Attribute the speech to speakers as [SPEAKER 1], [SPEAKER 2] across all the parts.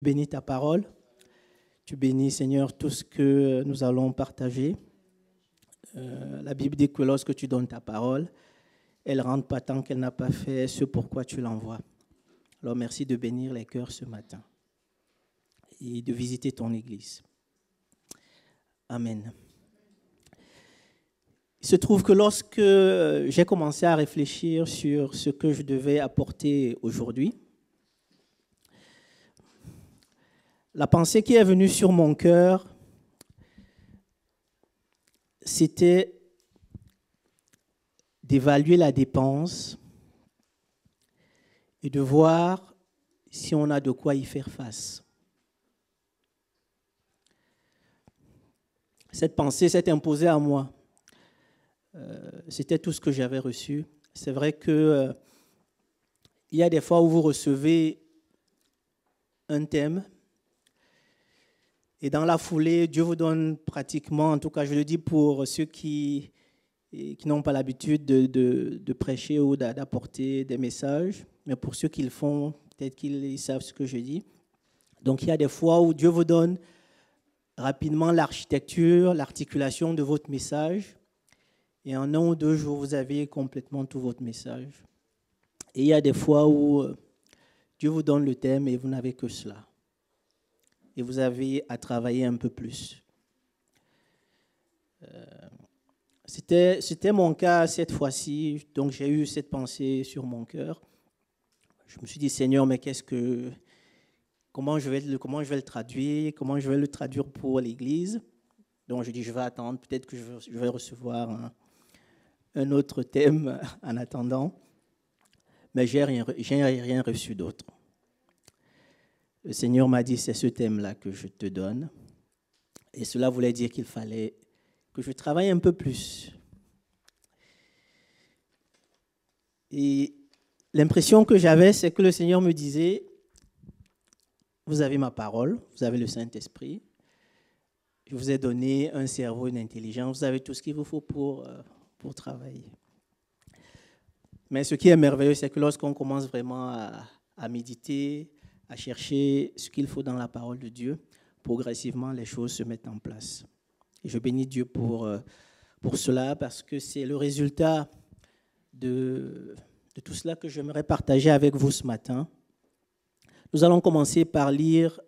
[SPEAKER 1] Bénis ta parole. Tu bénis, Seigneur, tout ce que nous allons partager. La Bible dit que lorsque tu donnes ta parole, elle ne rentre pas tant qu'elle n'a pas fait ce pourquoi tu l'envoies. Alors merci de bénir les cœurs ce matin et de visiter ton Église. Amen. Il se trouve que lorsque j'ai commencé à réfléchir sur ce que je devais apporter aujourd'hui, la pensée qui est venue sur mon cœur, c'était d'évaluer la dépense et de voir si on a de quoi y faire face. Cette pensée s'est imposée à moi. C'était tout ce que j'avais reçu. C'est vrai que il y a des fois où vous recevez un thème et dans la foulée, Dieu vous donne pratiquement, en tout cas je le dis pour ceux qui n'ont pas l'habitude de prêcher ou d'apporter des messages, mais pour ceux qui le font, peut-être qu'ils savent ce que je dis. Donc il y a des fois où Dieu vous donne rapidement l'architecture, l'articulation de votre message, et en 1 ou 2 jours, vous avez complètement tout votre message. Et il y a des fois où Dieu vous donne le thème et vous n'avez que cela. Et vous avez à travailler un peu plus. C'était mon cas cette fois-ci, donc j'ai eu cette pensée sur mon cœur. Je me suis dit, Seigneur, mais comment je vais le traduire, comment je vais le traduire pour l'Église. Donc je dis, je vais attendre, peut-être que je vais recevoir un autre thème en attendant, mais j'ai rien reçu d'autre. Le Seigneur m'a dit, c'est ce thème-là que je te donne, et cela voulait dire qu'il fallait que je travaille un peu plus. Et l'impression que j'avais, c'est que le Seigneur me disait, vous avez ma parole, vous avez le Saint-Esprit, je vous ai donné un cerveau, une intelligence, vous avez tout ce qu'il vous faut pour travailler. Mais ce qui est merveilleux, c'est que lorsqu'on commence vraiment à méditer, à chercher ce qu'il faut dans la parole de Dieu, progressivement, les choses se mettent en place. Et je bénis Dieu pour cela, parce que c'est le résultat de tout cela que j'aimerais partager avec vous ce matin. Nous allons commencer par lire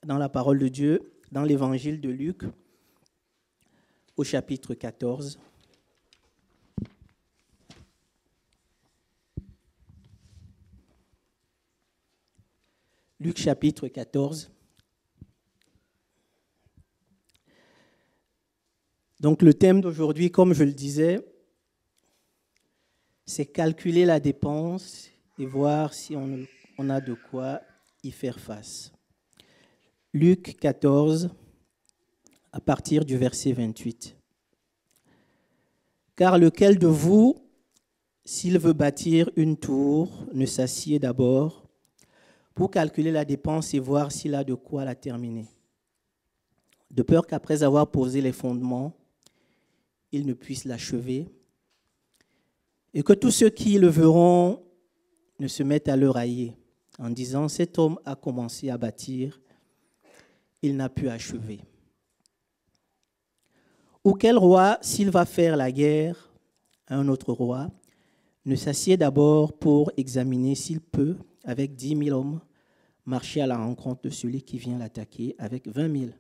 [SPEAKER 1] dans la parole de Dieu, dans l'évangile de Luc, au chapitre 14. Luc chapitre 14. Donc le thème d'aujourd'hui, comme je le disais, c'est calculer la dépense et voir si on a de quoi y faire face. Luc 14, à partir du verset 28. « Car lequel de vous, s'il veut bâtir une tour, ne s'assied d'abord pour calculer la dépense et voir s'il a de quoi la terminer, de peur qu'après avoir posé les fondements, il ne puisse l'achever, et que tous ceux qui le verront ne se mettent à le railler, en disant, cet homme a commencé à bâtir, il n'a pu achever. Ou quel roi, s'il va faire la guerre à un autre roi, ne s'assied d'abord pour examiner s'il peut, avec 10 000 hommes, marcher à la rencontre de celui qui vient l'attaquer avec 20 000.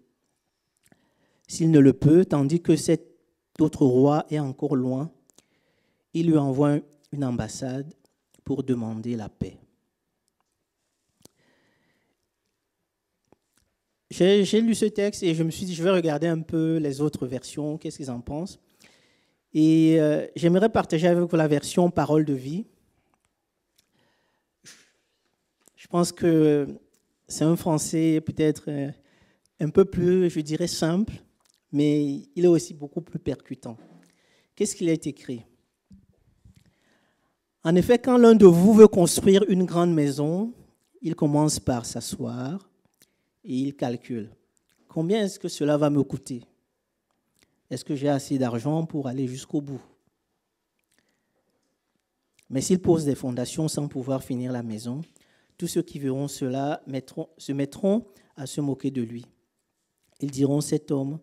[SPEAKER 1] S'il ne le peut, tandis que cet autre roi est encore loin, il lui envoie une ambassade pour demander la paix. » J'ai lu ce texte et je me suis dit, je vais regarder un peu les autres versions, qu'est-ce qu'ils en pensent. Et j'aimerais partager avec vous la version Parole de vie. Je pense que c'est un français peut-être un peu plus, je dirais, simple, mais il est aussi beaucoup plus percutant. Qu'est-ce qu'il est écrit ? En effet, quand l'un de vous veut construire une grande maison, il commence par s'asseoir et il calcule. Combien est-ce que cela va me coûter ? Est-ce que j'ai assez d'argent pour aller jusqu'au bout ? Mais s'il pose des fondations sans pouvoir finir la maison, tous ceux qui verront cela se mettront à se moquer de lui. Ils diront, cet homme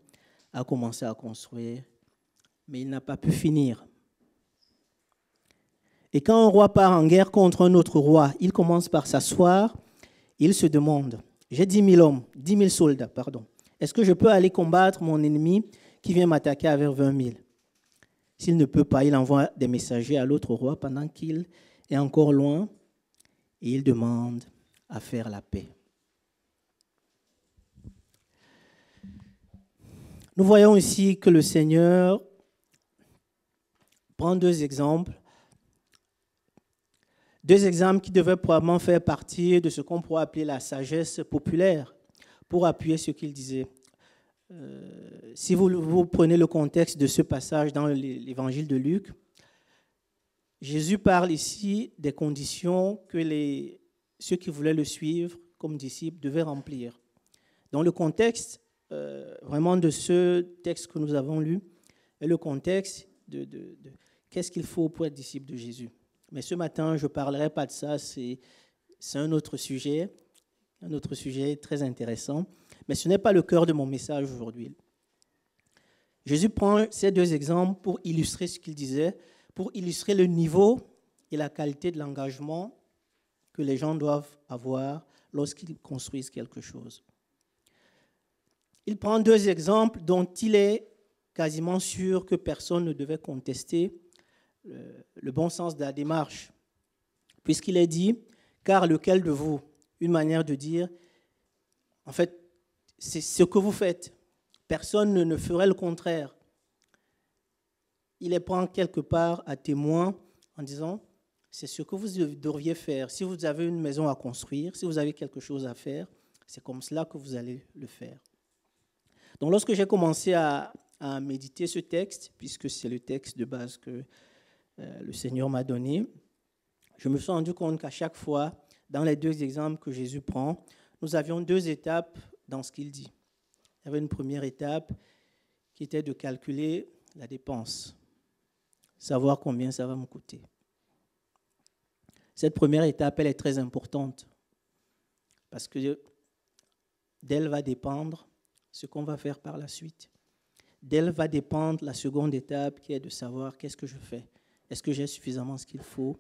[SPEAKER 1] a commencé à construire, mais il n'a pas pu finir. Et quand un roi part en guerre contre un autre roi, il commence par s'asseoir, il se demande, j'ai 10 000 soldats, est-ce que je peux aller combattre mon ennemi qui vient m'attaquer avec 20 000? S'il ne peut pas, il envoie des messagers à l'autre roi pendant qu'il est encore loin et il demande à faire la paix. Nous voyons ici que le Seigneur prend deux exemples qui devaient probablement faire partie de ce qu'on pourrait appeler la sagesse populaire pour appuyer ce qu'il disait. Si vous prenez le contexte de ce passage dans l'évangile de Luc, Jésus parle ici des conditions que ceux qui voulaient le suivre comme disciples devaient remplir. Dans le contexte vraiment de ce texte que nous avons lu, est le contexte de qu'est-ce qu'il faut pour être disciple de Jésus. Mais ce matin, je ne parlerai pas de ça, c'est un autre sujet très intéressant. Mais ce n'est pas le cœur de mon message aujourd'hui. Jésus prend ces deux exemples pour illustrer ce qu'il disait, pour illustrer le niveau et la qualité de l'engagement que les gens doivent avoir lorsqu'ils construisent quelque chose. Il prend deux exemples dont il est quasiment sûr que personne ne devait contester le bon sens de la démarche, puisqu'il est dit, car lequel de vous, une manière de dire, en fait, c'est ce que vous faites. Personne ne ferait le contraire. Il les prend quelque part à témoin en disant, c'est ce que vous devriez faire. Si vous avez une maison à construire, si vous avez quelque chose à faire, c'est comme cela que vous allez le faire. Donc lorsque j'ai commencé à méditer ce texte, puisque c'est le texte de base que le Seigneur m'a donné, je me suis rendu compte qu'à chaque fois, dans les deux exemples que Jésus prend, nous avions deux étapes dans ce qu'il dit. Il y avait une première étape qui était de calculer la dépense, savoir combien ça va me coûter. Cette première étape, elle est très importante parce que d'elle va dépendre ce qu'on va faire par la suite. D'elle va dépendre la seconde étape qui est de savoir qu'est-ce que je fais. Est-ce que j'ai suffisamment ce qu'il faut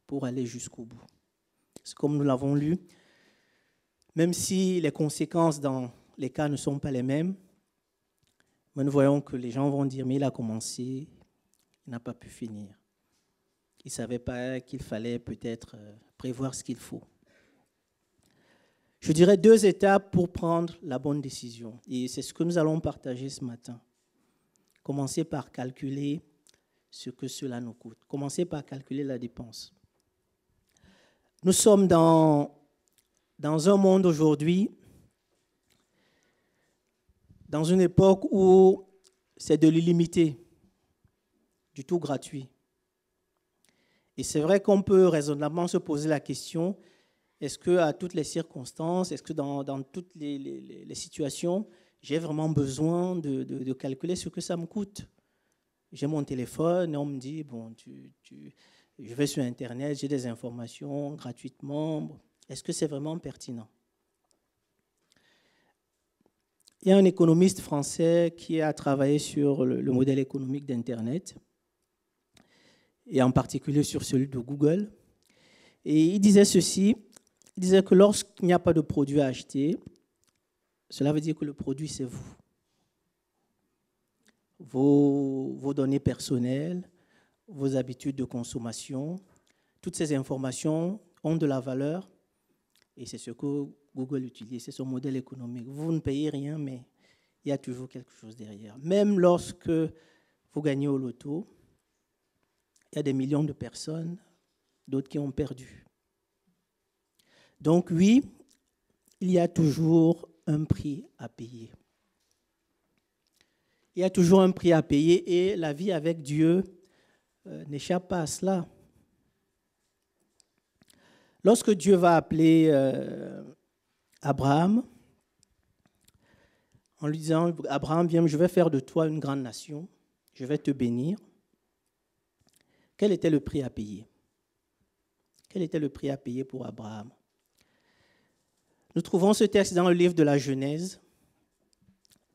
[SPEAKER 1] pour aller jusqu'au bout? C'est comme nous l'avons lu, même si les conséquences dans les cas ne sont pas les mêmes, mais nous voyons que les gens vont dire, mais il a commencé, il n'a pas pu finir. Il ne savait pas qu'il fallait peut-être prévoir ce qu'il faut. Je dirais deux étapes pour prendre la bonne décision. Et c'est ce que nous allons partager ce matin. Commencez par calculer ce que cela nous coûte. Commencez par calculer la dépense. Nous sommes dans un monde aujourd'hui, dans une époque où c'est de l'illimité, du tout gratuit. Et c'est vrai qu'on peut raisonnablement se poser la question, est-ce qu'à toutes les circonstances, est-ce que dans toutes les situations, j'ai vraiment besoin de calculer ce que ça me coûte? J'ai mon téléphone et on me dit, bon, je vais sur Internet, j'ai des informations gratuitement. Est-ce que c'est vraiment pertinent? Il y a un économiste français qui a travaillé sur le modèle économique d'Internet, et en particulier sur celui de Google. Et il disait ceci, il disait que lorsqu'il n'y a pas de produit à acheter, cela veut dire que le produit, c'est vous. Vos données personnelles, vos habitudes de consommation, toutes ces informations ont de la valeur et c'est ce que Google utilise, c'est son modèle économique. Vous ne payez rien, mais il y a toujours quelque chose derrière. Même lorsque vous gagnez au loto, il y a des millions de personnes, d'autres qui ont perdu. Donc oui, il y a toujours un prix à payer. Il y a toujours un prix à payer et la vie avec Dieu n'échappe pas à cela. Lorsque Dieu va appeler Abraham, en lui disant, Abraham, viens, je vais faire de toi une grande nation, je vais te bénir. Quel était le prix à payer? Quel était le prix à payer pour Abraham? Nous trouvons ce texte dans le livre de la Genèse,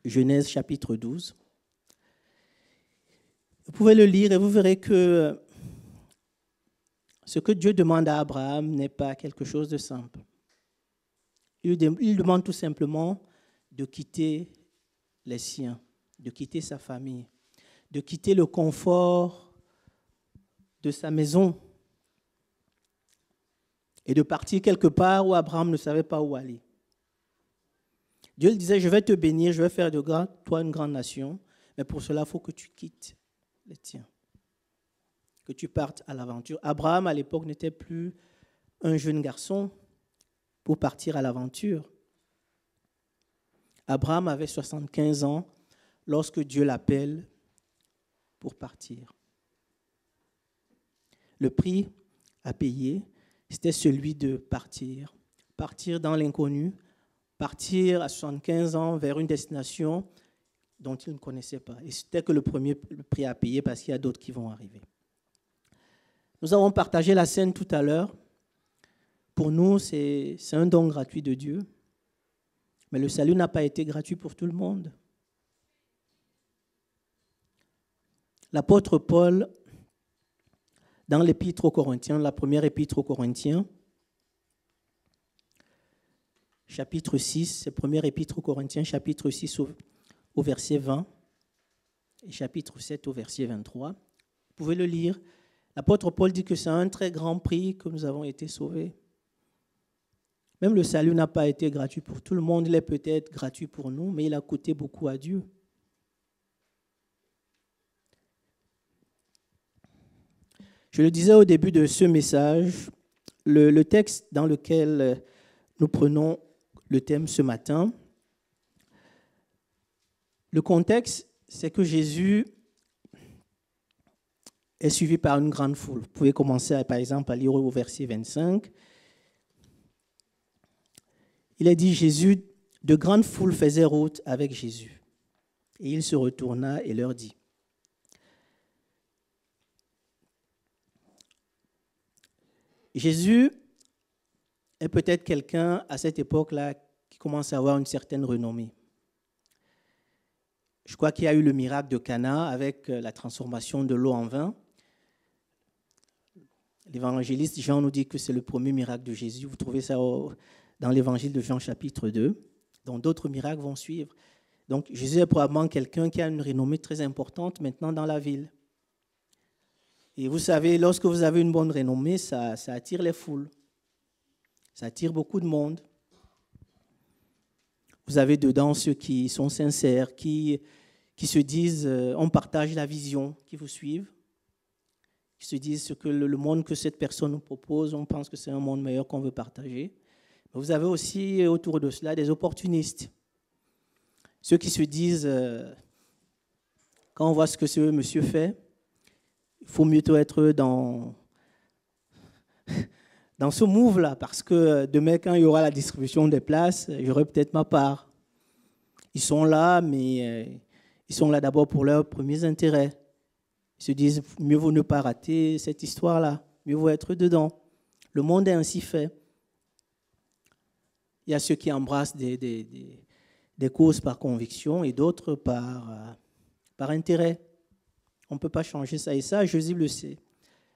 [SPEAKER 1] Genèse chapitre 12. Vous pouvez le lire et vous verrez que ce que Dieu demande à Abraham n'est pas quelque chose de simple. Il demande tout simplement de quitter les siens, de quitter sa famille, de quitter le confort de sa maison et de partir quelque part où Abraham ne savait pas où aller. Dieu lui disait, je vais te bénir, je vais faire de toi une grande nation, mais pour cela, il faut que tu quittes les tiens, que tu partes à l'aventure. Abraham, à l'époque, n'était plus un jeune garçon pour partir à l'aventure. Abraham avait 75 ans lorsque Dieu l'appelle pour partir. Le prix à payer, c'était celui de partir. Partir dans l'inconnu, partir à 75 ans vers une destination dont il ne connaissait pas. Et c'était que le prix à payer parce qu'il y a d'autres qui vont arriver. Nous avons partagé la scène tout à l'heure. Pour nous, c'est un don gratuit de Dieu. Mais le salut n'a pas été gratuit pour tout le monde. L'apôtre Paul, dans l'épître aux Corinthiens, la première épître aux Corinthiens, chapitre 6, c'est première épître aux Corinthiens, chapitre 6 au verset 20 et chapitre 7 au verset 23. Vous pouvez le lire. L'apôtre Paul dit que c'est un très grand prix que nous avons été sauvés. Même le salut n'a pas été gratuit pour tout le monde. Il est peut-être gratuit pour nous, mais il a coûté beaucoup à Dieu. Je le disais au début de ce message, le texte dans lequel nous prenons le thème ce matin, le contexte, c'est que Jésus est suivi par une grande foule. Vous pouvez commencer, par exemple, à lire au verset 25. Il est dit, Jésus, de grandes foules faisaient route avec Jésus. Et il se retourna et leur dit, Jésus est peut-être quelqu'un à cette époque-là qui commence à avoir une certaine renommée. Je crois qu'il y a eu le miracle de Cana avec la transformation de l'eau en vin. L'évangéliste Jean nous dit que c'est le premier miracle de Jésus. Vous trouvez ça dans l'évangile de Jean chapitre 2. Donc d'autres miracles vont suivre. Donc Jésus est probablement quelqu'un qui a une renommée très importante maintenant dans la ville. Et vous savez, lorsque vous avez une bonne renommée, ça attire les foules. Ça attire beaucoup de monde. Vous avez dedans ceux qui sont sincères, qui se disent, on partage la vision, qui vous suivent, qui se disent ce que le monde que cette personne nous propose, on pense que c'est un monde meilleur qu'on veut partager. Mais vous avez aussi autour de cela des opportunistes. Ceux qui se disent, quand on voit ce que ce monsieur fait, il faut mieux être dans ce move-là, parce que demain, quand il y aura la distribution des places, j'aurai peut-être ma part. Ils sont là, mais ils sont là d'abord pour leurs premiers intérêts. Ils se disent, mieux vaut ne pas rater cette histoire-là, mieux vaut être dedans. Le monde est ainsi fait. Il y a ceux qui embrassent des causes par conviction et d'autres par intérêt. On ne peut pas changer ça. Et ça, Jésus le sait.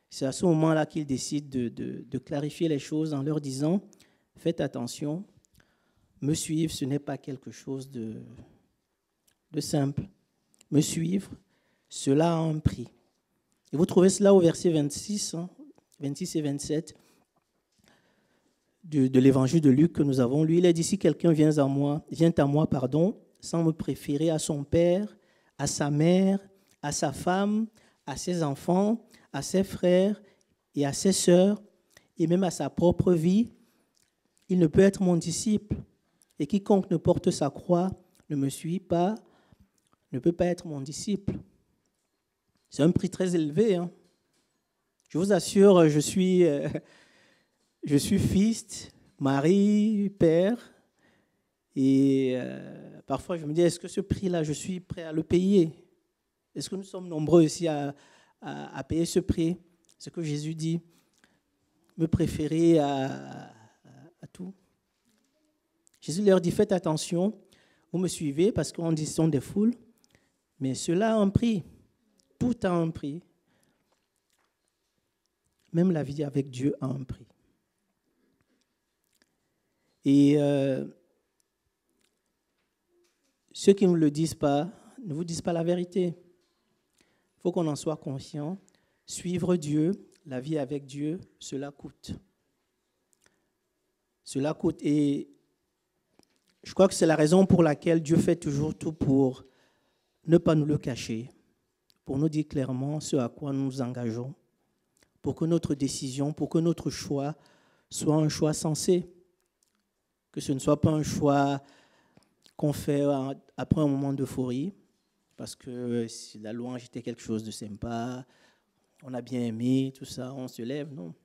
[SPEAKER 1] C'est à ce moment-là qu'il décide de clarifier les choses en leur disant, faites attention, me suivre, ce n'est pas quelque chose de simple. Me suivre, cela a un prix. Et vous trouvez cela au verset 26, 26 et 27 de l'évangile de Luc que nous avons lu. Il est dit, si quelqu'un vient à moi, sans me préférer à son père, à sa mère, à sa femme, à ses enfants, à ses frères et à ses sœurs, et même à sa propre vie, il ne peut être mon disciple. Et quiconque ne porte sa croix, ne me suit pas, ne peut pas être mon disciple. C'est un prix très élevé. Hein. Je vous assure, je suis fils, mari, père, et parfois je me dis, est-ce que ce prix-là, je suis prêt à le payer? Est-ce que nous sommes nombreux ici à payer ce prix? Ce que Jésus dit, me préférer à tout. Jésus leur dit, faites attention, vous me suivez parce qu'on dit ce sont des foules, mais cela a un prix. Tout a un prix. Même la vie avec Dieu a un prix. Et ceux qui ne le disent pas, ne vous disent pas la vérité. Il faut qu'on en soit conscient. Suivre Dieu, la vie avec Dieu, cela coûte. Cela coûte. Et je crois que c'est la raison pour laquelle Dieu fait toujours tout pour ne pas nous le cacher, pour nous dire clairement ce à quoi nous nous engageons, pour que notre décision, pour que notre choix soit un choix sensé, que ce ne soit pas un choix qu'on fait après un moment d'euphorie, parce que si la louange était quelque chose de sympa, on a bien aimé, tout ça, on se lève, non.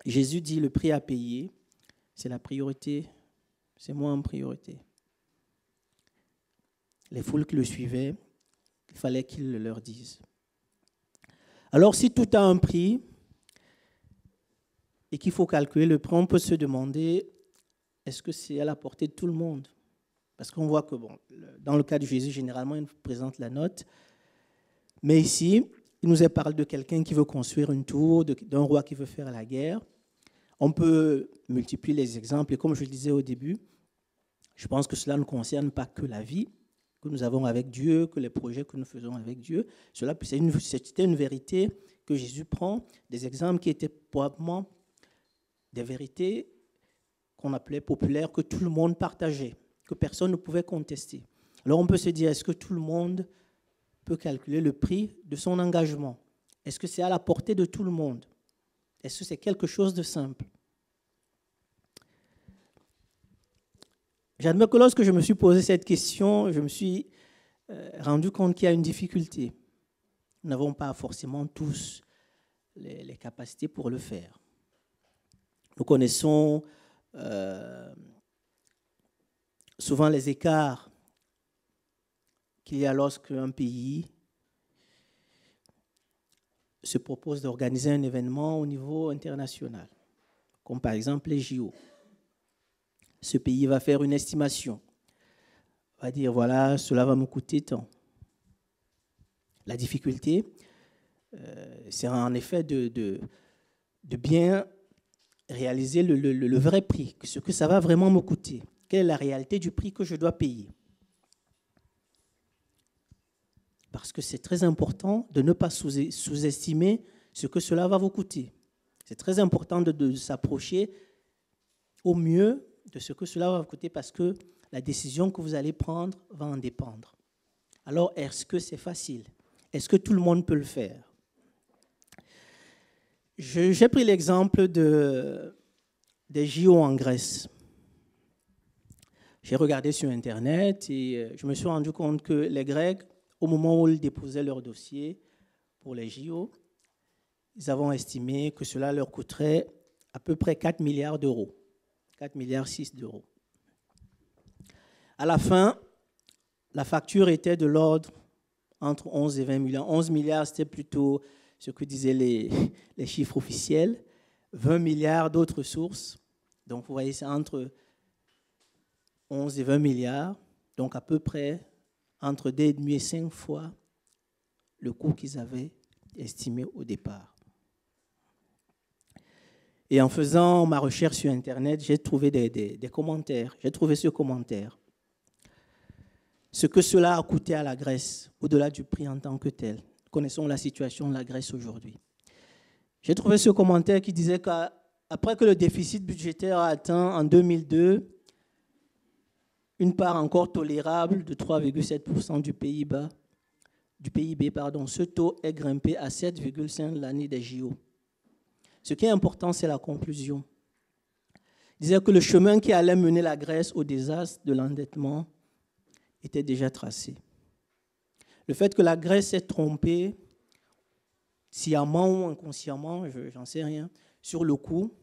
[SPEAKER 1] Jésus dit le prix à payer, c'est la priorité, c'est moi en priorité. Les foules qui le suivaient, il fallait qu'il le leur dise. Alors si tout a un prix et qu'il faut calculer le prix, on peut se demander, est-ce que c'est à la portée de tout le monde? Parce qu'on voit que, bon, dans le cas de Jésus, généralement, il nous présente la note. Mais ici, il nous parle de quelqu'un qui veut construire une tour, d'un roi qui veut faire la guerre. On peut multiplier les exemples. Et comme je le disais au début, je pense que cela ne concerne pas que la vie que nous avons avec Dieu, que les projets que nous faisons avec Dieu. C'était une vérité que Jésus prend, des exemples qui étaient probablement des vérités qu'on appelait populaires, que tout le monde partageait, que personne ne pouvait contester. Alors on peut se dire, est-ce que tout le monde peut calculer le prix de son engagement? Est-ce que c'est à la portée de tout le monde? Est-ce que c'est quelque chose de simple? J'admets que lorsque je me suis posé cette question, je me suis rendu compte qu'il y a une difficulté. Nous n'avons pas forcément tous les capacités pour le faire. Nous connaissons souvent les écarts qu'il y a lorsqu'un pays se propose d'organiser un événement au niveau international, comme par exemple les JO. Ce pays va faire une estimation, va dire voilà, cela va me coûter tant. La difficulté, c'est en effet de bien réaliser le vrai prix, ce que ça va vraiment me coûter. Quelle est la réalité du prix que je dois payer? Parce que c'est très important de ne pas sous-estimer ce que cela va vous coûter. C'est très important de s'approcher au mieux de ce que cela va vous coûter parce que la décision que vous allez prendre va en dépendre. Alors, est-ce que c'est facile? Est-ce que tout le monde peut le faire? J'ai pris l'exemple des JO en Grèce. J'ai regardé sur Internet et je me suis rendu compte que les Grecs, au moment où ils déposaient leur dossier pour les JO, ils avaient estimé que cela leur coûterait à peu près 4 milliards d'euros, 4,6 milliards d'euros. À la fin, la facture était de l'ordre entre 11 et 20 milliards. 11 milliards, c'était plutôt ce que disaient les chiffres officiels. 20 milliards d'autres sources. Donc, vous voyez, c'est entre 11 et 20 milliards. Donc, à peu près entre 2,5 et 5 fois le coût qu'ils avaient estimé au départ. Et en faisant ma recherche sur Internet, j'ai trouvé des commentaires. J'ai trouvé ce commentaire. Ce que cela a coûté à la Grèce, au-delà du prix en tant que tel. Nous connaissons la situation de la Grèce aujourd'hui. J'ai trouvé ce commentaire qui disait qu'après que le déficit budgétaire a atteint en 2002 une part encore tolérable de 3,7% du PIB, ce taux est grimpé à 7,5% l'année des JO. Ce qui est important, c'est la conclusion. Il disait que le chemin qui allait mener la Grèce au désastre de l'endettement était déjà tracé. Le fait que la Grèce s'est trompée, sciemment ou inconsciemment, j'en sais rien, sur le coup,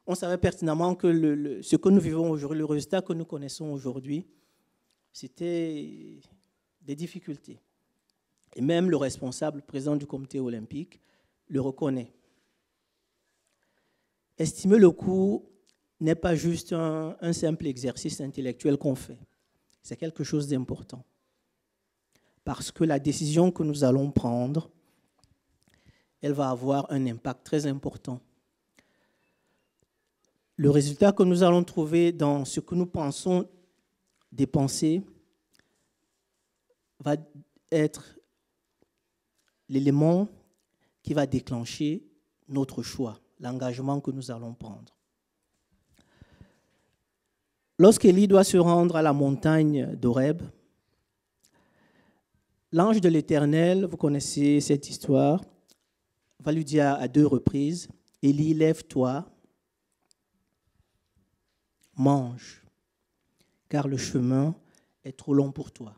[SPEAKER 1] on savait pertinemment que ce que nous vivons aujourd'hui, le résultat que nous connaissons aujourd'hui, c'était des difficultés. Et même le responsable, le président du comité olympique, le reconnaît. Estimer le coût n'est pas juste un simple exercice intellectuel qu'on fait. C'est quelque chose d'important. Parce que la décision que nous allons prendre, elle va avoir un impact très important. Le résultat que nous allons trouver dans ce que nous pensons dépenser va être l'élément qui va déclencher notre choix, l'engagement que nous allons prendre. Lorsqu'Élie doit se rendre à la montagne d'Horeb, l'ange de l'Éternel, vous connaissez cette histoire, va lui dire à 2 reprises, « Élie, lève-toi, mange, car le chemin est trop long pour toi. »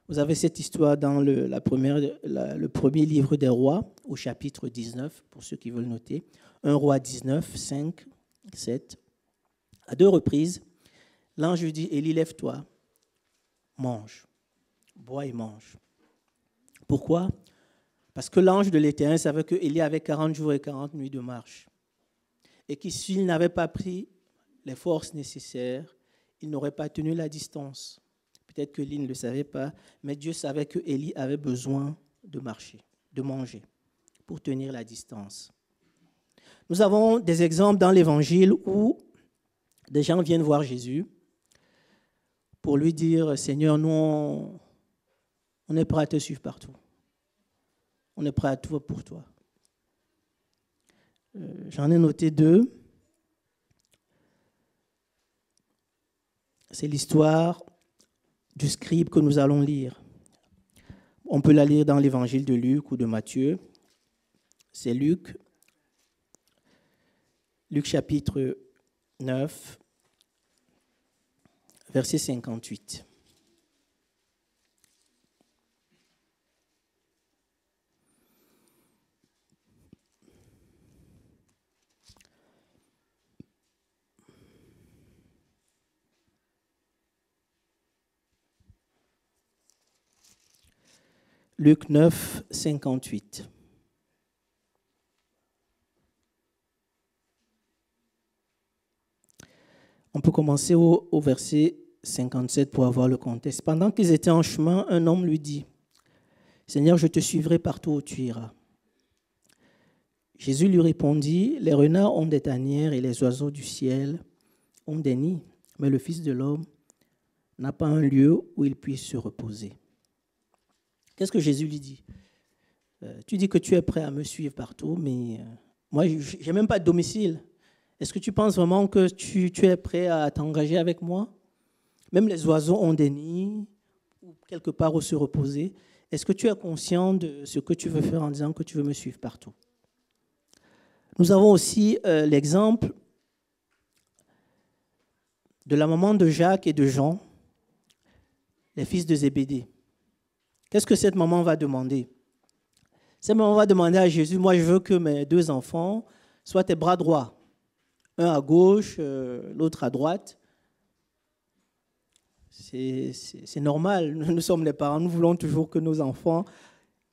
[SPEAKER 1] Vous avez cette histoire dans le premier livre des rois, au chapitre 19, pour ceux qui veulent noter. 1 roi 19, 5, 7. À 2 reprises, l'ange lui dit, « Élie, lève-toi, mange, bois et mange. » Pourquoi? Parce que l'ange de l'Éternel savait que Élie avait 40 jours et 40 nuits de marche. Et que s'il n'avait pas pris les forces nécessaires, il n'aurait pas tenu la distance. Peut-être que Élie ne le savait pas, mais Dieu savait que Élie avait besoin de marcher, de manger, pour tenir la distance. Nous avons des exemples dans l'Évangile où des gens viennent voir Jésus pour lui dire, « Seigneur, nous, on est prêt à te suivre partout. On est prêt à tout pour toi. » J'en ai noté 2. C'est l'histoire du scribe que nous allons lire. On peut la lire dans l'Évangile de Luc ou de Matthieu. C'est Luc chapitre 9, verset 58. Luc 9, 58. On peut commencer au verset 57 pour avoir le contexte. Pendant qu'ils étaient en chemin, un homme lui dit, « Seigneur, je te suivrai partout où tu iras. » Jésus lui répondit, « Les renards ont des tanières et les oiseaux du ciel ont des nids, mais le Fils de l'homme n'a pas un lieu où il puisse se reposer. » Qu'est-ce que Jésus lui dit? Tu dis que tu es prêt à me suivre partout, mais moi, je n'ai même pas de domicile. Est-ce que tu penses vraiment que tu es prêt à t'engager avec moi? Même les oiseaux ont des nids ou quelque part où se reposer. Est-ce que tu es conscient de ce que tu veux faire en disant que tu veux me suivre partout? Nous avons aussi l'exemple de la maman de Jacques et de Jean, les fils de Zébédée. Qu'est-ce que cette maman va demander? Cette maman va demander à Jésus, « Moi, je veux que mes 2 enfants soient tes bras droits, un à gauche, l'autre à droite. » C'est normal, nous sommes les parents, nous voulons toujours que nos enfants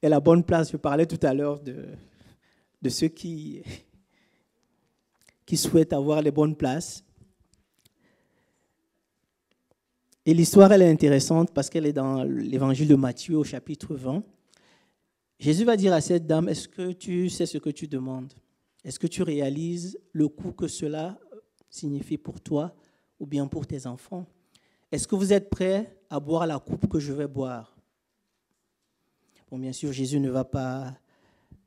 [SPEAKER 1] aient la bonne place. Je parlais tout à l'heure de ceux qui souhaitent avoir les bonnes places. Et l'histoire, elle est intéressante parce qu'elle est dans l'évangile de Matthieu au chapitre 20. Jésus va dire à cette dame, « Est-ce que tu sais ce que tu demandes? Est-ce que tu réalises le coût que cela signifie pour toi ou bien pour tes enfants? Est-ce que vous êtes prêts à boire la coupe que je vais boire? » Bon, bien sûr, Jésus ne va pas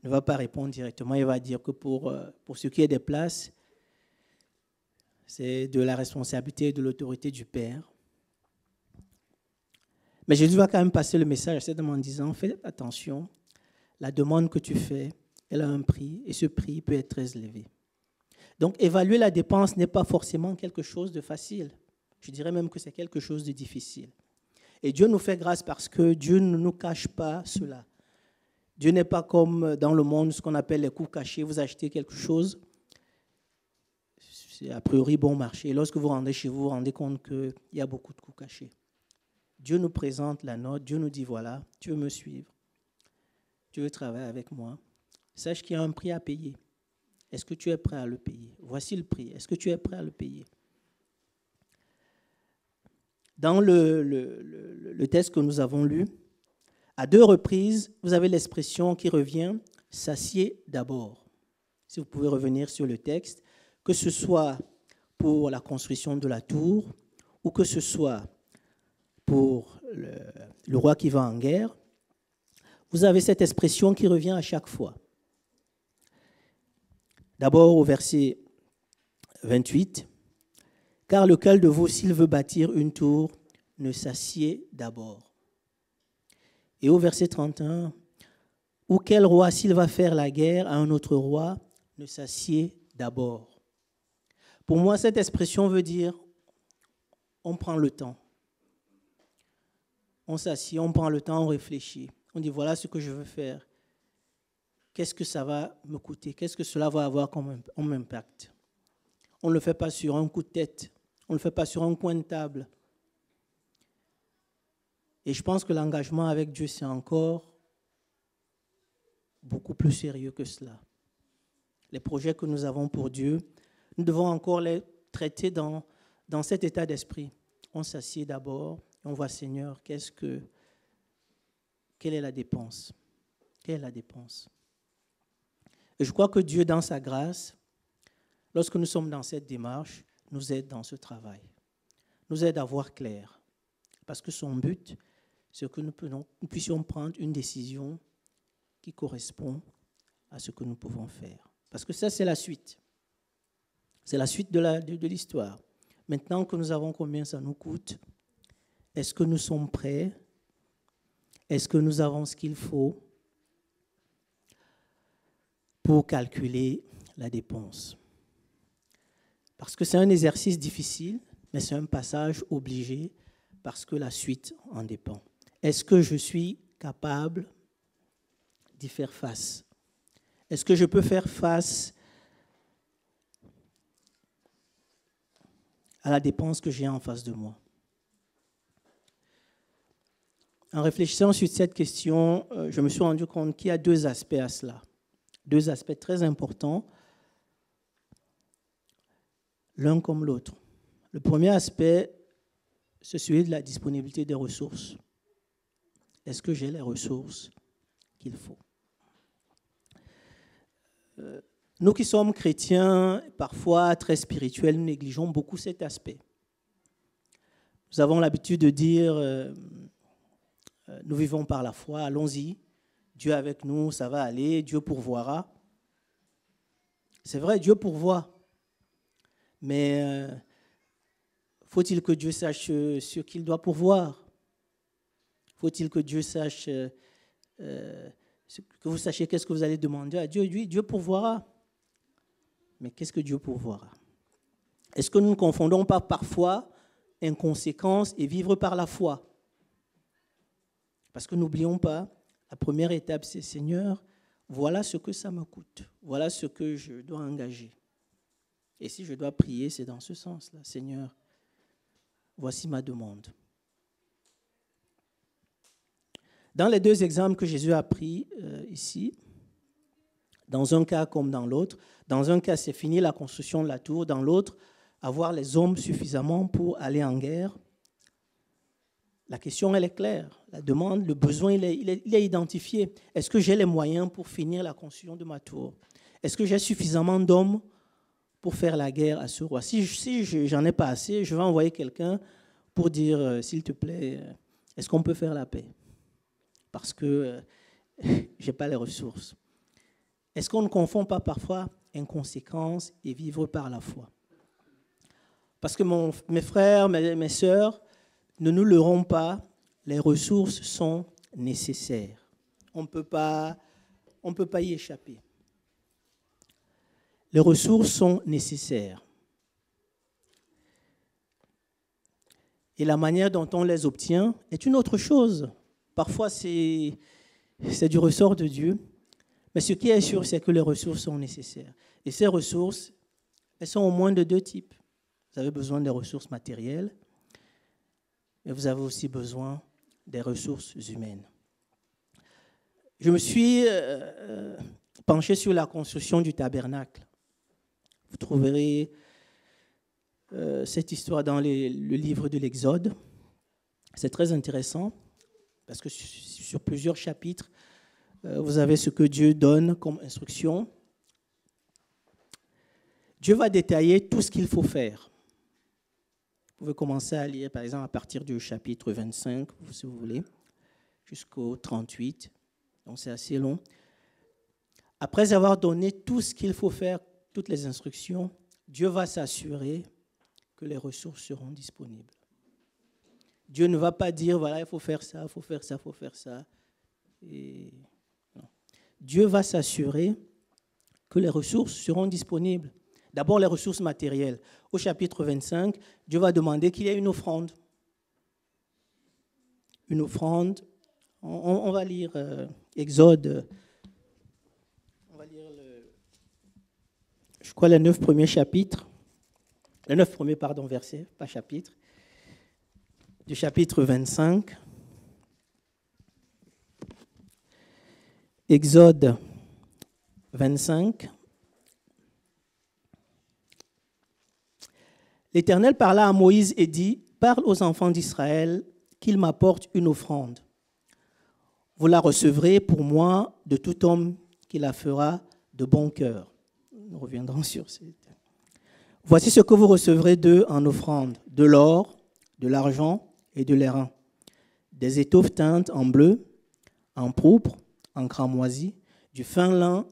[SPEAKER 1] répondre directement. Il va dire que pour ce qui est des places, c'est de la responsabilité et de l'autorité du Père. Mais Jésus va quand même passer le message à cette dame en disant, « Fais attention, la demande que tu fais, elle a un prix et ce prix peut être très élevé. » Donc, évaluer la dépense n'est pas forcément quelque chose de facile. Je dirais même que c'est quelque chose de difficile. Et Dieu nous fait grâce parce que Dieu ne nous cache pas cela. Dieu n'est pas comme dans le monde, ce qu'on appelle les coûts cachés. Vous achetez quelque chose, c'est a priori bon marché. Et lorsque vous rendez chez vous, vous vous rendez compte qu'il y a beaucoup de coûts cachés. Dieu nous présente la note, Dieu nous dit, voilà, tu veux me suivre, tu veux travailler avec moi, sache qu'il y a un prix à payer. Est-ce que tu es prêt à le payer? Voici le prix. Est-ce que tu es prêt à le payer? Dans le texte que nous avons lu, à 2 reprises, vous avez l'expression qui revient « s'assied d'abord ». Si vous pouvez revenir sur le texte, que ce soit pour la construction de la tour ou que ce soit pour le roi qui va en guerre, vous avez cette expression qui revient à chaque fois. D'abord au verset 28, « Car lequel de vous, s'il veut bâtir une tour, ne s'assied d'abord » Et au verset 31, « Ou quel roi, s'il va faire la guerre à un autre roi, ne s'assied d'abord » Pour moi, cette expression veut dire, on prend le temps. On s'assied, on prend le temps, on réfléchit. On dit, voilà ce que je veux faire. Qu'est-ce que ça va me coûter? Qu'est-ce que cela va avoir comme impact? On ne le fait pas sur un coup de tête. On ne le fait pas sur un coin de table. Et je pense que l'engagement avec Dieu, c'est encore beaucoup plus sérieux que cela. Les projets que nous avons pour Dieu, nous devons encore les traiter dans cet état d'esprit. On s'assied d'abord et on voit, Seigneur, quelle est la dépense? Quelle est la dépense? Et je crois que Dieu, dans sa grâce, lorsque nous sommes dans cette démarche, nous aide dans ce travail, nous aide à voir clair. Parce que son but, c'est que nous puissions prendre une décision qui correspond à ce que nous pouvons faire. Parce que ça, c'est la suite. C'est la suite de l'histoire. Maintenant que nous avons combien ça nous coûte, est-ce que nous sommes prêts? Est-ce que nous avons ce qu'il faut pour calculer la dépense? Parce que c'est un exercice difficile, mais c'est un passage obligé parce que la suite en dépend. Est-ce que je suis capable d'y faire face? Est-ce que je peux faire face à la dépense que j'ai en face de moi? En réfléchissant sur cette question, je me suis rendu compte qu'il y a 2 aspects à cela. 2 aspects très importants, l'un comme l'autre. Le premier aspect, c'est celui de la disponibilité des ressources. Est-ce que j'ai les ressources qu'il faut? Nous qui sommes chrétiens, parfois très spirituels, nous négligeons beaucoup cet aspect. Nous avons l'habitude de dire, nous vivons par la foi, allons-y, Dieu avec nous, ça va aller, Dieu pourvoira. C'est vrai, Dieu pourvoit. Mais faut-il que Dieu sache ce qu'il doit pourvoir? Faut-il que Dieu sache, que vous sachiez qu'est-ce que vous allez demander à Dieu? Dieu pourvoira. Mais qu'est-ce que Dieu pourvoira? Est-ce que nous ne confondons pas parfois inconséquence et vivre par la foi? Parce que n'oublions pas, la première étape, c'est Seigneur, voilà ce que ça me coûte. Voilà ce que je dois engager. Et si je dois prier, c'est dans ce sens-là. Seigneur, voici ma demande. Dans les 2 exemples que Jésus a pris ici, dans un cas comme dans l'autre, dans un cas, c'est fini la construction de la tour, dans l'autre, avoir les hommes suffisamment pour aller en guerre. La question, elle est claire. La demande, le besoin, il est identifié. Est-ce que j'ai les moyens pour finir la construction de ma tour? Est-ce que j'ai suffisamment d'hommes pour faire la guerre à ce roi? Si j'en ai pas assez, je vais envoyer quelqu'un pour dire, s'il te plaît, est-ce qu'on peut faire la paix? Parce que je n'ai pas les ressources. Est-ce qu'on ne confond pas parfois inconséquence et vivre par la foi? Parce que mes frères, mes sœurs, ne nous leurrons pas, les ressources sont nécessaires. On ne peut pas y échapper. Les ressources sont nécessaires. Et la manière dont on les obtient est une autre chose. Parfois, c'est du ressort de Dieu. Mais ce qui est sûr, c'est que les ressources sont nécessaires. Et ces ressources, elles sont au moins de 2 types. Vous avez besoin des ressources matérielles, mais vous avez aussi besoin des ressources humaines. Je me suis penché sur la construction du tabernacle. Vous trouverez cette histoire dans le livre de l'Exode. C'est très intéressant parce que sur plusieurs chapitres, vous avez ce que Dieu donne comme instruction. Dieu va détailler tout ce qu'il faut faire. Vous pouvez commencer à lire, par exemple, à partir du chapitre 25, si vous voulez, jusqu'au 38. Donc, c'est assez long. Après avoir donné tout ce qu'il faut faire, toutes les instructions, Dieu va s'assurer que les ressources seront disponibles. Dieu ne va pas dire, voilà, il faut faire ça, il faut faire ça, il faut faire ça. Et non. Dieu va s'assurer que les ressources seront disponibles. D'abord, les ressources matérielles. Au chapitre 25, Dieu va demander qu'il y ait une offrande. Une offrande. On va lire Exode. On va lire, les 9 premiers chapitres. Les 9 premiers, versets, pas chapitres. Du chapitre 25. Exode 25. L'Éternel parla à Moïse et dit, « Parle aux enfants d'Israël qu'ils m'apportent une offrande. Vous la recevrez pour moi de tout homme qui la fera de bon cœur. » Nous reviendrons sur cette. « Voici ce que vous recevrez d'eux en offrande, de l'or, de l'argent et de l'airain, des étoffes teintes en bleu, en pourpre, en cramoisi, du fin lin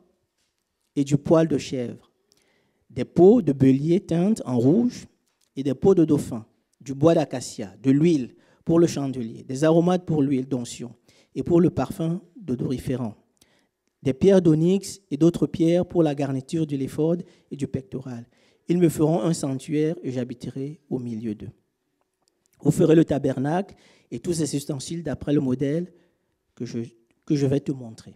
[SPEAKER 1] et du poil de chèvre, des peaux de bélier teintes en rouge, et des peaux de dauphin, du bois d'acacia, de l'huile pour le chandelier, des aromates pour l'huile d'onction et pour le parfum d'odoriférant, des pierres d'onyx et d'autres pierres pour la garniture de l'éphod et du pectoral. Ils me feront un sanctuaire et j'habiterai au milieu d'eux. Vous ferez le tabernacle et tous ses ustensiles d'après le modèle que je vais te montrer.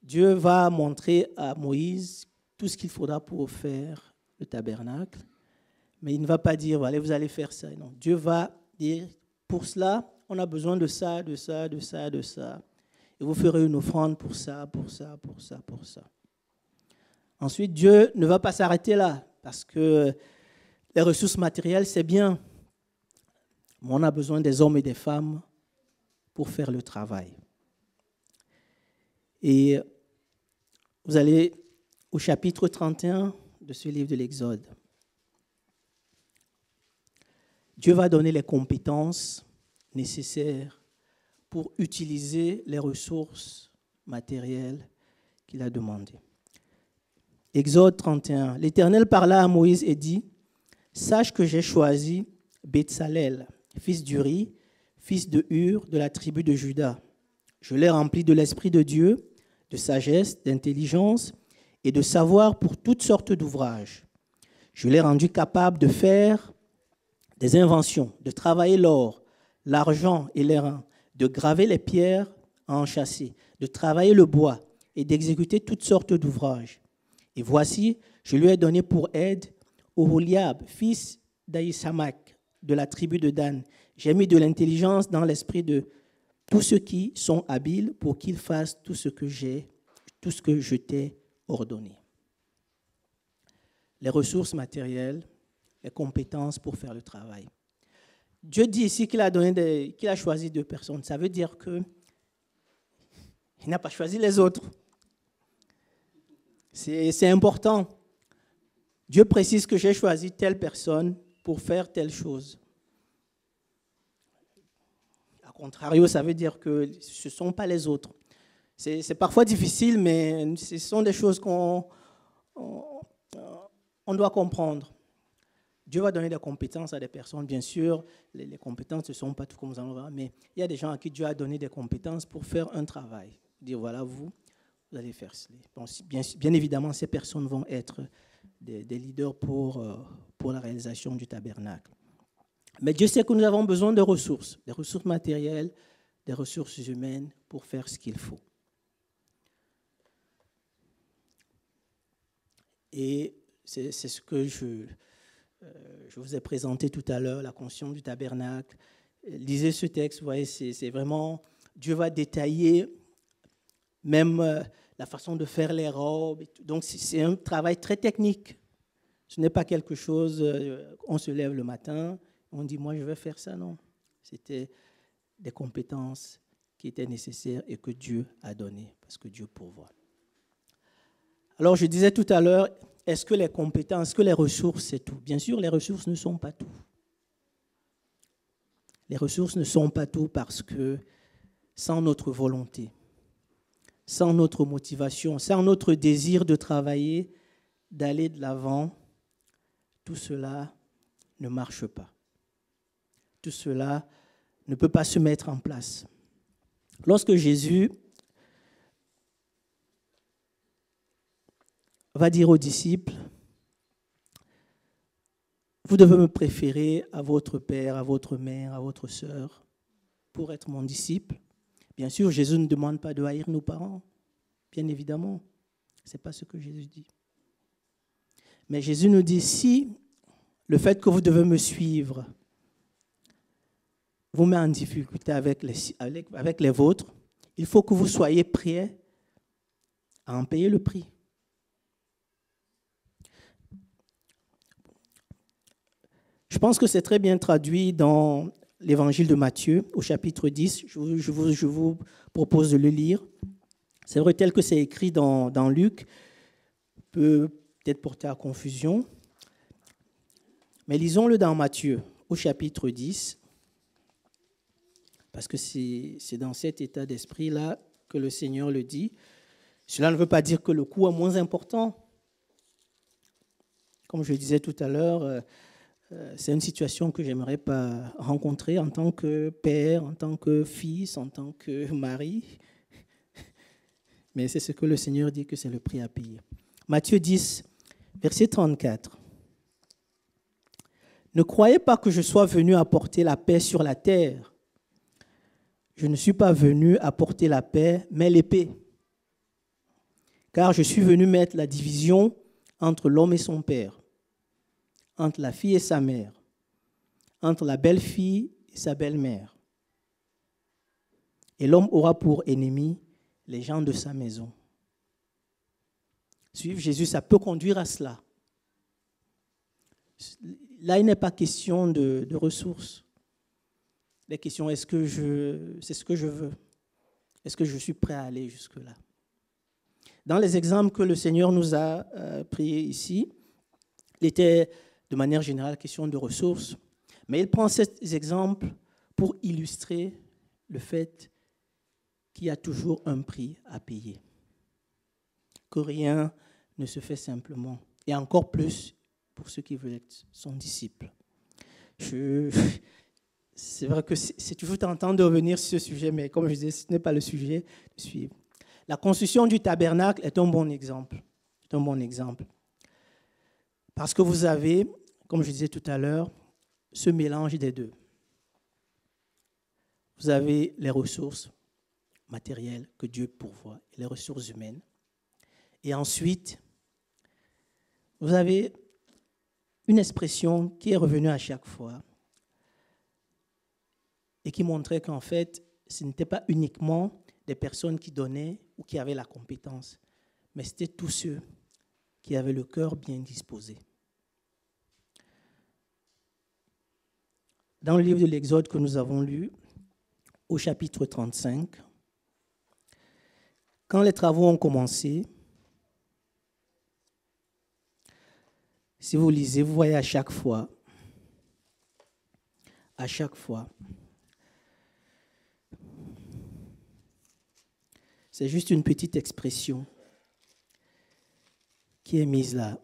[SPEAKER 1] Dieu va montrer à Moïse tout ce qu'il faudra pour faire le tabernacle. Mais il ne va pas dire, voilà, vous allez faire ça. Non, Dieu va dire, pour cela, on a besoin de ça, de ça, de ça, de ça. Et vous ferez une offrande pour ça, pour ça, pour ça, pour ça. Ensuite, Dieu ne va pas s'arrêter là, parce que les ressources matérielles, c'est bien. Mais on a besoin des hommes et des femmes pour faire le travail. Et vous allez au chapitre 31 de ce livre de l'Exode. Dieu va donner les compétences nécessaires pour utiliser les ressources matérielles qu'il a demandées. Exode 31. L'Éternel parla à Moïse et dit, « Sache que j'ai choisi Betsalel, fils d'Uri, fils de Hur, de la tribu de Juda. Je l'ai rempli de l'Esprit de Dieu, de sagesse, d'intelligence et de savoir pour toutes sortes d'ouvrages. Je l'ai rendu capable de faire des inventions, de travailler l'or, l'argent et l'airain, de graver les pierres à enchâsser, de travailler le bois et d'exécuter toutes sortes d'ouvrages. Et voici, je lui ai donné pour aide Oholiab, fils d'Ahisamach, de la tribu de Dan. J'ai mis de l'intelligence dans l'esprit de tous ceux qui sont habiles pour qu'ils fassent tout ce que je t'ai ordonné. » Les ressources matérielles, les compétences pour faire le travail. Dieu dit ici qu'il a choisi 2 personnes. Ça veut dire qu'il n'a pas choisi les autres. C'est important. Dieu précise que j'ai choisi telle personne pour faire telle chose. A contrario, ça veut dire que ce ne sont pas les autres. C'est parfois difficile, mais ce sont des choses qu'on doit comprendre. Dieu va donner des compétences à des personnes. Bien sûr, les compétences ne sont pas tout comme nous allons voir, mais il y a des gens à qui Dieu a donné des compétences pour faire un travail. Dire, voilà, vous allez faire cela. Bon, bien évidemment, ces personnes vont être des leaders pour la réalisation du tabernacle. Mais Dieu sait que nous avons besoin de ressources, des ressources matérielles, des ressources humaines pour faire ce qu'il faut. Et c'est ce que je vous ai présenté tout à l'heure, la construction du tabernacle. Lisez ce texte, vous voyez, c'est vraiment, Dieu va détailler même la façon de faire les robes. Donc, c'est un travail très technique. Ce n'est pas quelque chose, on se lève le matin, on dit, moi, je vais faire ça. Non. C'était des compétences qui étaient nécessaires et que Dieu a données, parce que Dieu pourvoit. Alors, je disais tout à l'heure, est-ce que les compétences, est-ce que les ressources, c'est tout? Bien sûr, les ressources ne sont pas tout. Les ressources ne sont pas tout parce que sans notre volonté, sans notre motivation, sans notre désir de travailler, d'aller de l'avant, tout cela ne marche pas. Tout cela ne peut pas se mettre en place. Lorsque Jésus va dire aux disciples, vous devez me préférer à votre père, à votre mère, à votre sœur, pour être mon disciple. Bien sûr, Jésus ne demande pas de haïr nos parents, bien évidemment. Ce n'est pas ce que Jésus dit. Mais Jésus nous dit, si le fait que vous devez me suivre vous met en difficulté avec les vôtres, il faut que vous soyez prêts à en payer le prix. Je pense que c'est très bien traduit dans l'évangile de Matthieu, au chapitre 10. Je vous propose de le lire. C'est vrai, tel que c'est écrit dans Luc, peut peut-être porter à confusion. Mais lisons-le dans Matthieu, au chapitre 10, parce que c'est dans cet état d'esprit-là que le Seigneur le dit. Cela ne veut pas dire que le coût est moins important. Comme je le disais tout à l'heure, c'est une situation que je n'aimerais pas rencontrer en tant que père, en tant que fils, en tant que mari. Mais c'est ce que le Seigneur dit que c'est le prix à payer. Matthieu 10, verset 34. Ne croyez pas que je sois venu apporter la paix sur la terre. Je ne suis pas venu apporter la paix, mais l'épée. Car je suis venu mettre la division entre l'homme et son père, entre la fille et sa mère, entre la belle-fille et sa belle-mère. Et l'homme aura pour ennemi les gens de sa maison. Suivre Jésus, ça peut conduire à cela. Là, il n'est pas question de ressources. La question, c'est ce que je veux? Est-ce que je suis prêt à aller jusque-là? Dans les exemples que le Seigneur nous a pris ici, il était de manière générale question de ressources, mais il prend ces exemples pour illustrer le fait qu'il y a toujours un prix à payer, que rien ne se fait simplement, et encore plus pour ceux qui veulent être son disciple. C'est vrai que c'est toujours tentant de revenir sur ce sujet, mais comme je disais, ce n'est pas le sujet de suivre. La construction du tabernacle est un bon exemple. C'est un bon exemple. Parce que vous avez, comme je disais tout à l'heure, ce mélange des deux. Vous avez les ressources matérielles que Dieu pourvoit et les ressources humaines. Et ensuite, vous avez une expression qui est revenue à chaque fois et qui montrait qu'en fait, ce n'était pas uniquement des personnes qui donnaient ou qui avaient la compétence, mais c'était tous ceux qui avaient le cœur bien disposé. Dans le livre de l'Exode que nous avons lu, au chapitre 35, quand les travaux ont commencé, si vous lisez, vous voyez à chaque fois, c'est juste une petite expression qui est mise là,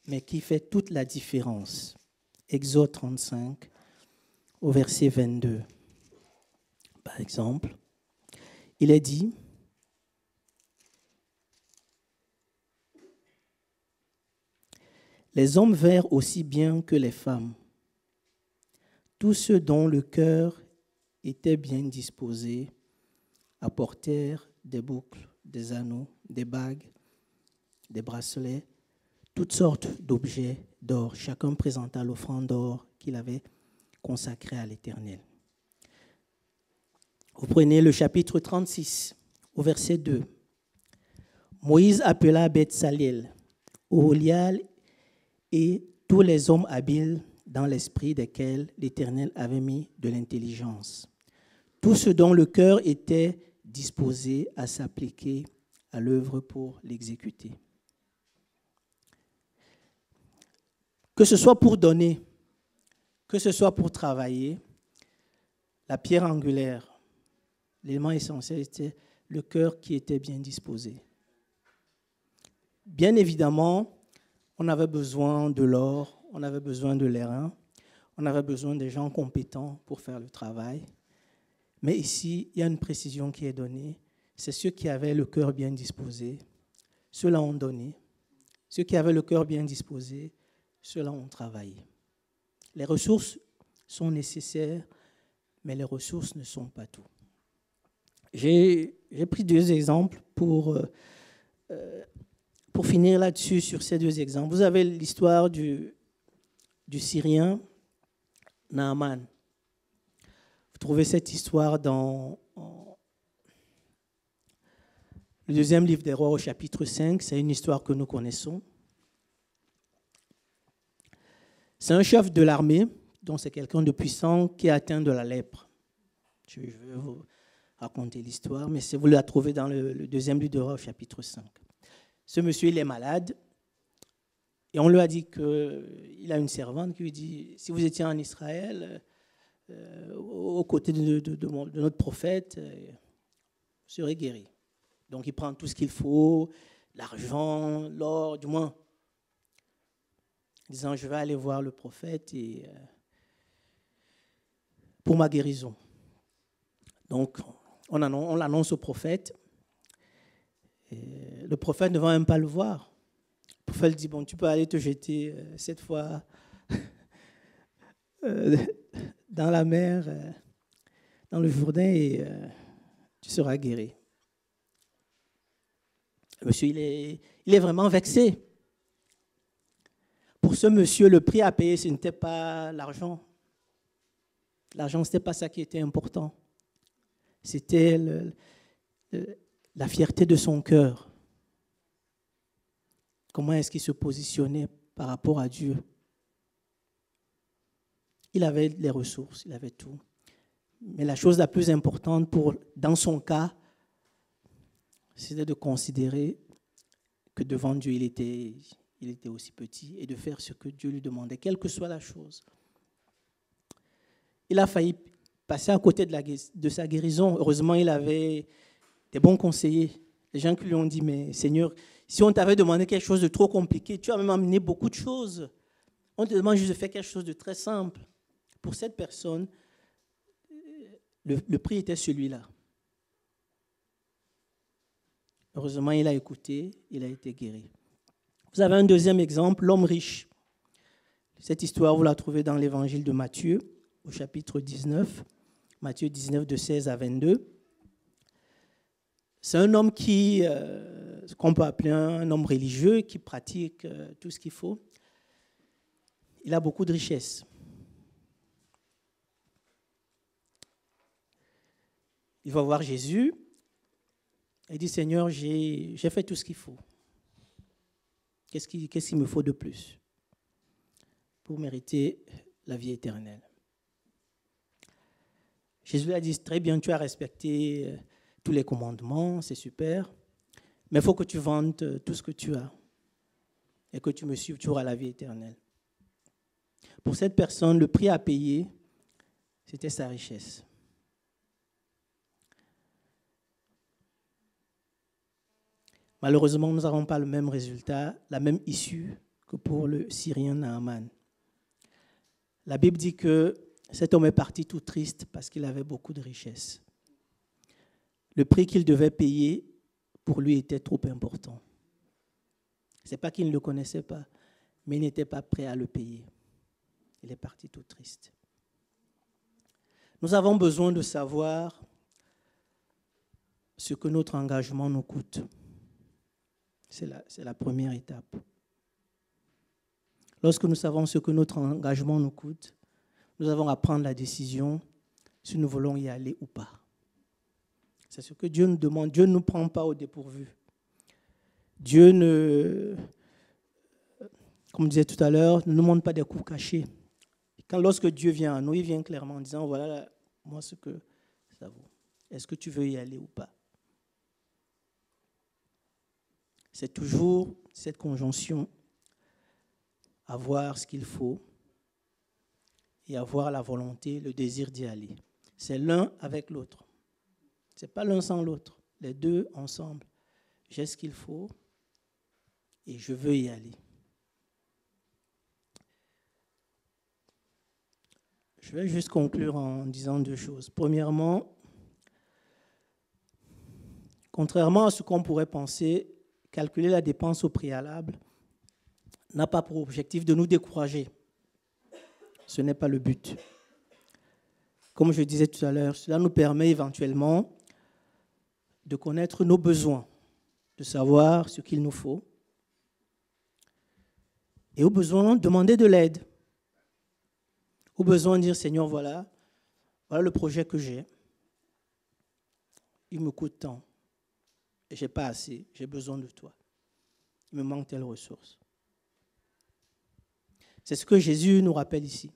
[SPEAKER 1] mais qui fait toute la différence. Exode 35, au verset 22. Par exemple, il est dit, les hommes vinrent aussi bien que les femmes, tous ceux dont le cœur était bien disposé, apportèrent des boucles, des anneaux, des bagues, des bracelets, toutes sortes d'objets d'or. Chacun présenta l'offrande d'or qu'il avait consacrée à l'Éternel. Vous prenez le chapitre 36, au verset 2. Moïse appela Betsalel, Oholiab et tous les hommes habiles dans l'esprit desquels l'Éternel avait mis de l'intelligence. Tout ce dont le cœur était disposé à s'appliquer à l'œuvre pour l'exécuter. Que ce soit pour donner, que ce soit pour travailler, la pierre angulaire, l'élément essentiel était le cœur qui était bien disposé. Bien évidemment, on avait besoin de l'or, on avait besoin de l'airain, on avait besoin des gens compétents pour faire le travail. Mais ici, il y a une précision qui est donnée. C'est ceux qui avaient le cœur bien disposé, ceux-là ont donné. Ceux qui avaient le cœur bien disposé, ceux-là ont travaillé. Les ressources sont nécessaires, mais les ressources ne sont pas tout. J'ai pris 2 exemples pour finir là-dessus, sur ces 2 exemples. Vous avez l'histoire du Syrien Naaman. Vous trouvez cette histoire dans le 2e livre des Rois au chapitre 5. C'est une histoire que nous connaissons. C'est un chef de l'armée, donc c'est quelqu'un de puissant qui est atteint de la lèpre. Je vais vous raconter l'histoire, mais vous la trouvez dans le 2e livre des Rois au chapitre 5. Ce monsieur, il est malade. Et on lui a dit qu'il a une servante qui lui dit, si vous étiez en Israël, aux côtés de notre prophète, vous serez guéri. Donc il prend tout ce qu'il faut, l'argent, l'or, du moins, disant, je vais aller voir le prophète pour ma guérison. Donc on l'annonce au prophète. Et le prophète ne va même pas le voir. Le prophète dit, bon, tu peux aller te jeter cette fois dans la mer, dans le Jourdain, et tu seras guéri. Monsieur, il est vraiment vexé. Pour ce monsieur, le prix à payer, ce n'était pas l'argent. L'argent, ce n'était pas ça qui était important. C'était la fierté de son cœur. Comment est-ce qu'il se positionnait par rapport à Dieu? Il avait les ressources, il avait tout. Mais la chose la plus importante dans son cas, c'était de considérer que devant Dieu, il était aussi petit et de faire ce que Dieu lui demandait, quelle que soit la chose. Il a failli passer à côté de sa guérison. Heureusement, il avait des bons conseillers. Les gens qui lui ont dit, mais Seigneur, si on t'avait demandé quelque chose de trop compliqué, tu as même amené beaucoup de choses. On te demande juste de faire quelque chose de très simple. Pour cette personne, le prix était celui-là. Heureusement, il a écouté, il a été guéri. Vous avez un 2e exemple, l'homme riche. Cette histoire, vous la trouvez dans l'évangile de Matthieu, au chapitre 19. Matthieu 19, de 16 à 22. C'est un homme qu'on peut appeler un homme religieux, qui pratique tout ce qu'il faut. Il a beaucoup de richesses. Il va voir Jésus. Il dit, Seigneur, j'ai fait tout ce qu'il faut. Qu'est-ce qu'il me faut de plus pour mériter la vie éternelle? Jésus lui a dit, très bien, tu as respecté tous les commandements, c'est super, mais il faut que tu vendes tout ce que tu as et que tu me suives, tu auras la vie éternelle. Pour cette personne, le prix à payer, c'était sa richesse. Malheureusement, nous n'avons pas le même résultat, la même issue que pour le Syrien Naaman. La Bible dit que cet homme est parti tout triste parce qu'il avait beaucoup de richesses. Le prix qu'il devait payer, pour lui, était trop important. Ce n'est pas qu'il ne le connaissait pas, mais il n'était pas prêt à le payer. Il est parti tout triste. Nous avons besoin de savoir ce que notre engagement nous coûte. C'est la première étape. Lorsque nous savons ce que notre engagement nous coûte, nous avons à prendre la décision si nous voulons y aller ou pas. C'est ce que Dieu nous demande. Dieu ne nous prend pas au dépourvu. Dieu ne, comme je disais tout à l'heure, ne nous montre pas des coups cachés. Lorsque Dieu vient à nous, il vient clairement en disant, voilà, moi ce que ça vaut. Est-ce que tu veux y aller ou pas? C'est toujours cette conjonction, avoir ce qu'il faut et avoir la volonté, le désir d'y aller. C'est l'un avec l'autre. Ce n'est pas l'un sans l'autre. Les deux ensemble. J'ai ce qu'il faut et je veux y aller. Je vais juste conclure en disant deux choses. Premièrement, contrairement à ce qu'on pourrait penser, calculer la dépense au préalable n'a pas pour objectif de nous décourager. Ce n'est pas le but. Comme je disais tout à l'heure, cela nous permet éventuellement de connaître nos besoins, de savoir ce qu'il nous faut et au besoin demander de l'aide. Au besoin de dire, Seigneur, voilà le projet que j'ai. Il me coûte tant. Et je n'ai pas assez. J'ai besoin de toi. Il me manque telle ressource. C'est ce que Jésus nous rappelle ici.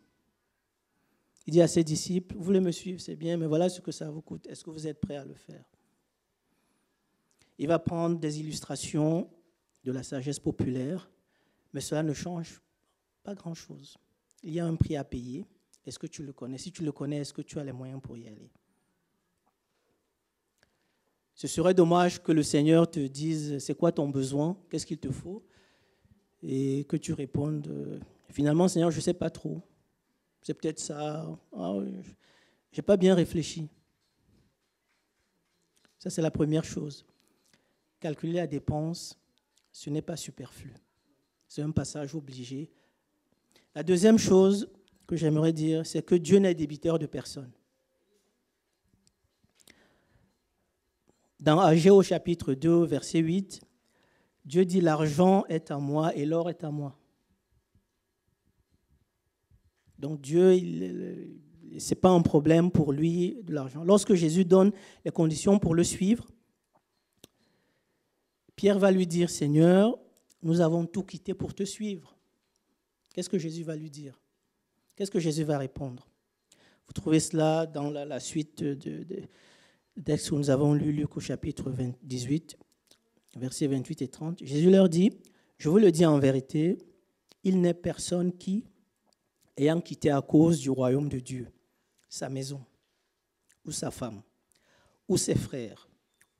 [SPEAKER 1] Il dit à ses disciples, vous voulez me suivre, c'est bien, mais voilà ce que ça vous coûte. Est-ce que vous êtes prêts à le faire? Il va prendre des illustrations de la sagesse populaire, mais cela ne change pas grand-chose. Il y a un prix à payer. Est-ce que tu le connais? Si tu le connais, est-ce que tu as les moyens pour y aller? Ce serait dommage que le Seigneur te dise, c'est quoi ton besoin? Qu'est-ce qu'il te faut? Et que tu répondes, finalement, Seigneur, je ne sais pas trop. C'est peut-être ça. Je n'ai pas bien réfléchi. Ça, c'est la première chose. Calculer la dépense, ce n'est pas superflu. C'est un passage obligé. La deuxième chose que j'aimerais dire, c'est que Dieu n'est débiteur de personne. Dans Agée au chapitre 2, verset 8, Dieu dit « L'argent est à moi et l'or est à moi ». Donc Dieu, ce n'est pas un problème pour lui de l'argent. Lorsque Jésus donne les conditions pour le suivre, Pierre va lui dire « Seigneur, nous avons tout quitté pour te suivre ». Qu'est-ce que Jésus va lui dire? Qu'est-ce que Jésus va répondre? Vous trouvez cela dans la suite des textes que nous avons lus, Luc au chapitre 18, versets 28 et 30. Jésus leur dit, je vous le dis en vérité, il n'est personne qui, ayant quitté à cause du royaume de Dieu, sa maison, ou sa femme, ou ses frères,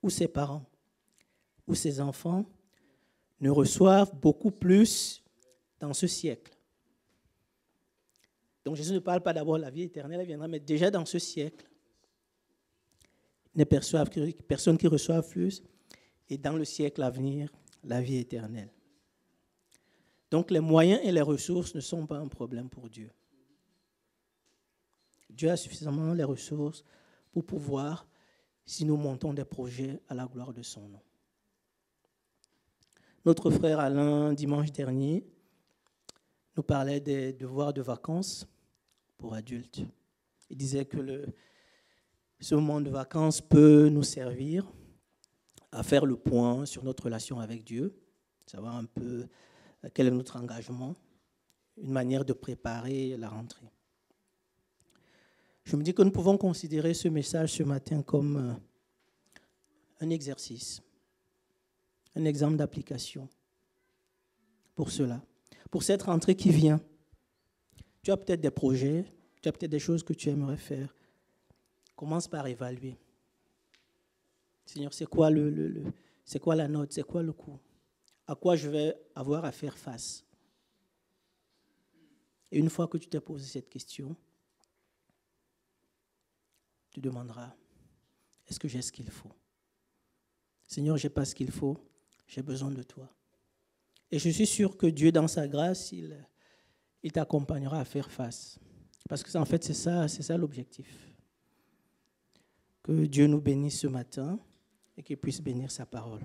[SPEAKER 1] ou ses parents, ou ses enfants, ne reçoivent beaucoup plus dans ce siècle. Donc Jésus ne parle pas d'abord de la vie éternelle, elle viendra, mais déjà dans ce siècle, il n'y a personne qui reçoive plus, et dans le siècle à venir, la vie éternelle. Donc les moyens et les ressources ne sont pas un problème pour Dieu. Dieu a suffisamment les ressources pour pouvoir, si nous montons des projets à la gloire de son nom. Notre frère Alain, dimanche dernier, nous parlait des devoirs de vacances pour adultes. Il disait que ce moment de vacances peut nous servir à faire le point sur notre relation avec Dieu, savoir un peu quel est notre engagement, une manière de préparer la rentrée. Je me dis que nous pouvons considérer ce message ce matin comme un exercice, un exemple d'application pour cela. Pour cette rentrée qui vient, tu as peut-être des projets, tu as peut-être des choses que tu aimerais faire. Commence par évaluer. Seigneur, c'est quoi c'est quoi la note, c'est quoi le coût? À quoi je vais avoir à faire face? Et une fois que tu t'es posé cette question, tu demanderas, est-ce que j'ai ce qu'il faut? Seigneur, je n'ai pas ce qu'il faut, j'ai besoin de toi. Et je suis sûr que Dieu, dans sa grâce, il t'accompagnera à faire face. Parce que en fait, c'est ça l'objectif. Que Dieu nous bénisse ce matin et qu'il puisse bénir sa parole.